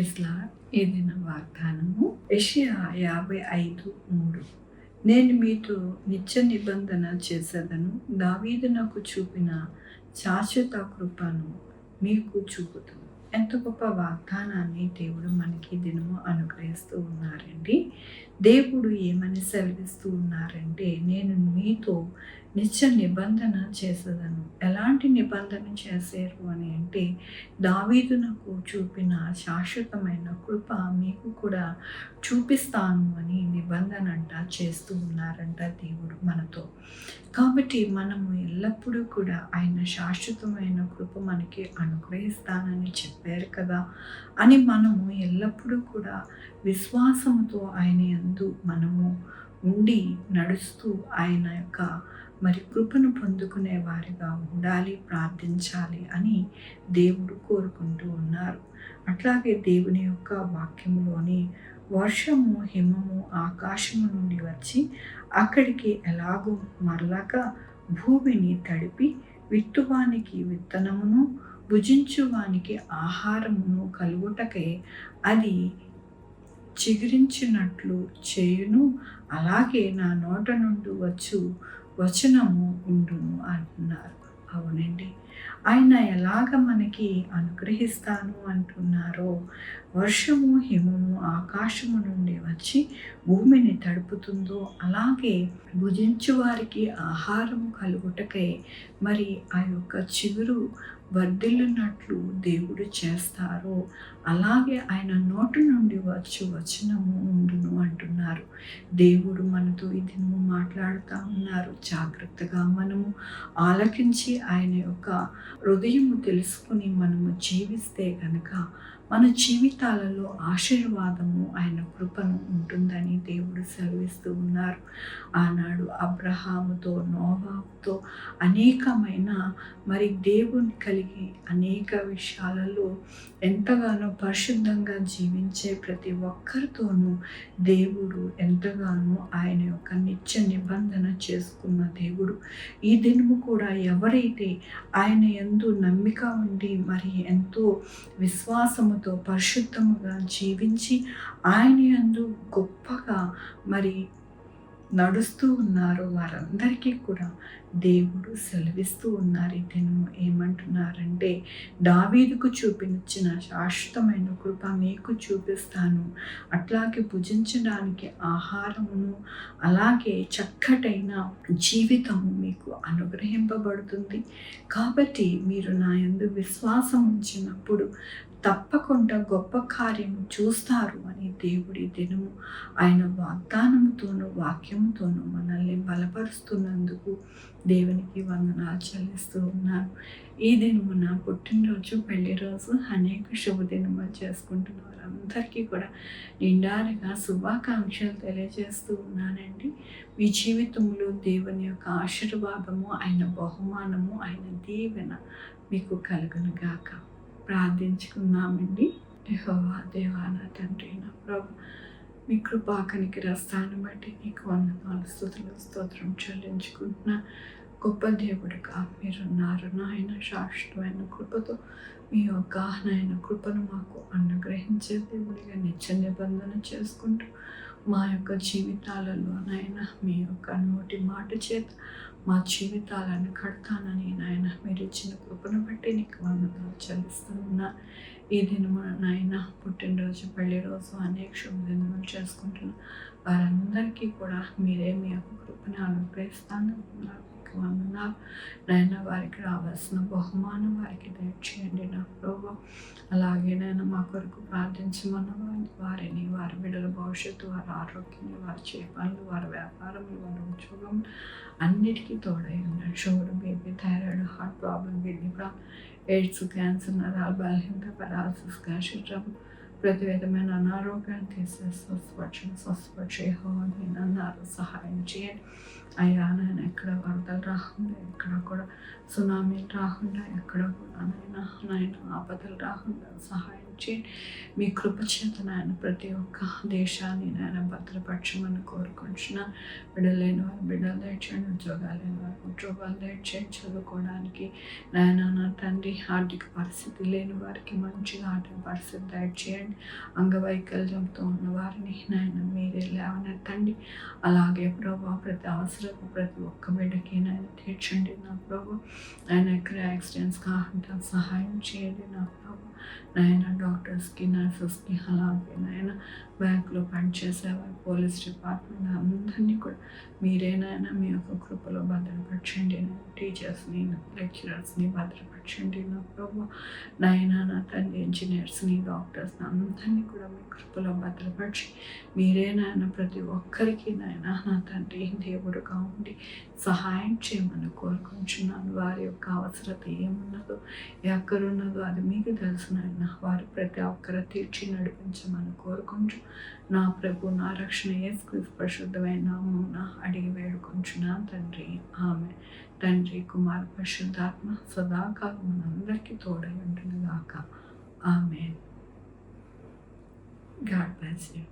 Praise lord. ఈ దిన వాగ్దానము యెషయా 55:3. నేను మీతో నిత్య నిబంధన చేసేదను, దావీదు నాకు చూపిన శాశ్వత కృపను మీకు చూపుతాను. ఎంత గొప్ప వాగ్దానాన్ని దేవుడు మనకి దినము అనుగ్రహిస్తూ ఉన్నారండి. దేవుడు ఏమని సెలవిస్తూ ఉన్నారంటే, నేను మీతో నిత్య నిబంధన చేసేదను. ఎలాంటి నిబంధన చేశారు అని అంటే, దావీదు నాకు చూపిన శాశ్వతమైన కృప మీకు కూడా చూపిస్తాను అని నిబంధన చేస్తూ ఉన్నారంట దేవుడు మనతో. కాబట్టి మనము ఎల్లప్పుడూ కూడా ఆయన శాశ్వతమైన కృప మనకి అనుగ్రహిస్తానని చెప్పారు కదా అని మనము ఎల్లప్పుడూ కూడా విశ్వాసంతో ఆయన యందు మనము ఉండి నడుస్తూ ఆయన యొక్క కృపను పొందుకునే వారిగా ఉండాలి, ప్రార్థించాలి అని దేవుడు కోరుకుంటూ ఉన్నారు. అట్లాగే దేవుని యొక్క వాక్యములోని వర్షము, హిమము ఆకాశము నుండి వచ్చి అక్కడికి ఎలాగో మరలాక భూమిని తడిపి విత్తువానికి విత్తనమును, భుజించువానికి ఆహారమును కలుగుటకై అది చిగురించినట్లు చేయును, అలాగే నా నోట నుండి వచ్చు వచనము ఉండును అంటున్నారు. అవునండి, ఆయన ఎలాగ మనకి అనుగ్రహిస్తాను అంటున్నారో, వర్షము, హిమము ఆకాశము నుండి వచ్చి భూమిని తడుపుతుందో, అలాగే భుజించు వారికి ఆహారము కలుగుటకై ఆ యొక్క చిగురు వర్ధిల్లునట్లు దేవుడు చేస్తారో, అలాగే ఆయన నోటి నుండి వచ్చు వచనము ఉండును అంటున్నారు. దేవుడు మనతో ఈ దినము మాట్లాడుతూ ఉన్నారు. జాగ్రత్తగా మనము ఆలకించి ఆయన యొక్క హృదయము తెలుసుకుని మనము జీవిస్తే కనుక మన జీవితాలలో ఆశీర్వాదము, ఆయన కృపను ఉంటుందని దేవుడు సెలవిస్తూ ఉన్నారు. ఆనాడు అబ్రహాముతో, నోవాహుతో అనేకమైన దేవుని కలిగి అనేక విషయాలలో ఎంతగానో పరిశుద్ధంగా జీవించే ప్రతి ఒక్కరితోనూ దేవుడు ఎంతగానో ఆయన యొక్క నిత్య నిబంధన చేసుకున్న దేవుడు. ఈ దినము కూడా ఎవరైతే ఆయన యందు నమ్మిక ఉండి ఎంతో విశ్వాసముతో పరిశుద్ధముగా జీవించి ఆయన యందు గొప్పగా నడుస్తూ ఉన్నారో వారందరికీ కూడా దేవుడు సెలవిస్తూ ఉన్నారు. ఈ దినము ఏమంటున్నారంటే, దావీదుకు చూపించిన శాశ్వతమైన కృప మీకు చూపిస్తాను, అట్లాగే భుజించడానికి ఆహారమును, అలాగే చక్కటైన జీవితము మీకు అనుగ్రహింపబడుతుంది. కాబట్టి మీరు నా యందు విశ్వాసం ఉంచినప్పుడు తప్పకుండా గొప్ప కార్యము చూస్తారు అని దేవుడి దినము ఆయన వాగ్దానముతోనూ వాక్యముతోనూ మనల్ని బలపరుస్తున్నందుకు దేవునికి వందనాలు చెల్లిస్తూ ఉన్నాను. ఈ దినము నా పుట్టినరోజు, పెళ్లి రోజు, అనేక శుభదినములు చేసుకుంటున్న వారందరికీ కూడా నిండారుగా శుభాకాంక్షలు తెలియజేస్తూ ఉన్నానండి. మీ జీవితంలో దేవుని యొక్క ఆశీర్వాదము, ఆయన బహుమానము, ఆయన దీవెన మీకు కలుగును గాక. ప్రార్థించుకుందామండి. యెహోవా దేవా, నా తండ్రి, నా ప్రభు, మీ కృపా కనికరస్తాన్ని బట్టి నీకు వందనాలు, స్తుతులు, స్తోత్రం చెల్లించుకుంటున్నా. గొప్ప దేవుడుగా మీరున్నారు నాయన. శాశ్వతమైన కృపతో మీ యొక్క నాయన కృపను మాకు అనుగ్రహించే దేవుడిగా నిత్య నిబంధన చేసుకుంటూ మా యొక్క జీవితాలలో నాయన మీ యొక్క నోటి మాట చేత మా జీవితాలను కడతానని నాయన మీరు ఇచ్చిన కృపను బట్టి నీకు వందనాలు చెల్లిస్తూ ఉన్నా. ఈ దినము నాయన పుట్టినరోజు, పెళ్లి రోజు, అనేక శుభదినములు చేసుకుంటున్న వారందరికీ కూడా మీరే మీ యొక్క కృపను అనుగ్రహిస్తాను. మీకు వందనాలు నాయన. వారికి రావాల్సిన బహుమానం వారికి దయచేయండి నా ప్రభు. అలాగే నేను మా కొరకు ప్రార్థించమన్న వారిని, వారి బిడ్డల భవిష్యత్తు, వారి ఆరోగ్యాన్ని, వారి చేపలు, వారి వ్యాపారములు, వారి ఉద్యోగం అన్నిటికీ తోడై ఉన్నాడు. Sugar, BP, thyroid, heart problem, kidney problem, AIDS, cancer, నరాల బలహీనత, పెరాలసిస్, గ్యాస్ట్రిక్ ట్రబుల్, ప్రతి విధమైన అనారోగ్యాన్ని తీసేసి స్వస్థపరిచే యెహోవా అన్నారు. సహాయం చేయండి అయ్యా నాయన. ఎక్కడ వరదలు రాకుండా, ఎక్కడ కూడా సునామీలు రాకుండా, ఎక్కడ కూడా నాయన ఆపదలు రాకుండా సహాయం చేయండి. మీ కృప చేత నాయన ప్రతి ఒక్క దేశాన్ని నాయన భద్రపరచమని కోరుకుంటున్నా. బిడ్డలు లేని వారు బిడ్డలు దయచేయండి, ఉద్యోగాలు లేని వారు ఉద్యోగాలు దయచేయండి. చదువుకోవడానికి నాయన నా తండ్రి ఆర్థిక పరిస్థితి లేని వారికి మంచిగా ఆర్థిక పరిస్థితి దయచేయండి. అంగవైకల్యంతో ఉన్న వారిని నాయన మీరే లేవనెత్తండి. అలాగే ప్రభా ప్రతి అవసరపు ప్రతి ఒక్క బిడ్డకి నాయన తీర్చండి నా ప్రభు. ఆయన ఎక్కడ యాక్సిడెంట్స్ కాకుండా సహాయం చేయండి నా ప్రభు. నాయన డాక్టర్స్కి నర్సెస్కి అలాగే నాయన బ్యాంకులో పనిచేసేవారు పోలీస్ డిపార్ట్మెంట్ అందరినీ కూడా మీరేనాయన మీ యొక్క కృపలో భద్రపరచండి. టీచర్స్ని లెక్చరర్స్ని భద్రపరచండి నా ప్రభు. నాయన నా తండ్రి ఇంజనీర్స్ని డాక్టర్స్ని అందరినీ కూడా మీ కృపలో భద్రపరిచి మీరేనాయన ప్రతి ఒక్కరికి నాయన నా తండ్రి దేవుడుగా ఉండి సహాయం చేయమని కోరుకుంటున్నాను. వారి యొక్క అవసరత ఏమున్నదో ఎక్కడున్నదో అది మీకు తెలుసు నాయన. వారు ప్రతి ఒక్కరు తీర్చి నడిపించమని కోరుకుంటూ నా ప్రభు నా రక్షణ యేసుక్రీస్తు పరిశుద్ధమైన నామమున అడిగి వేడుకుంటున్నాను తండ్రి. ఆమె తండ్రి కుమార పరిశుద్ధాత్మ సదాకాలం మనందరికీ తోడై ఉండును గాక. ఆమెన్. God bless you.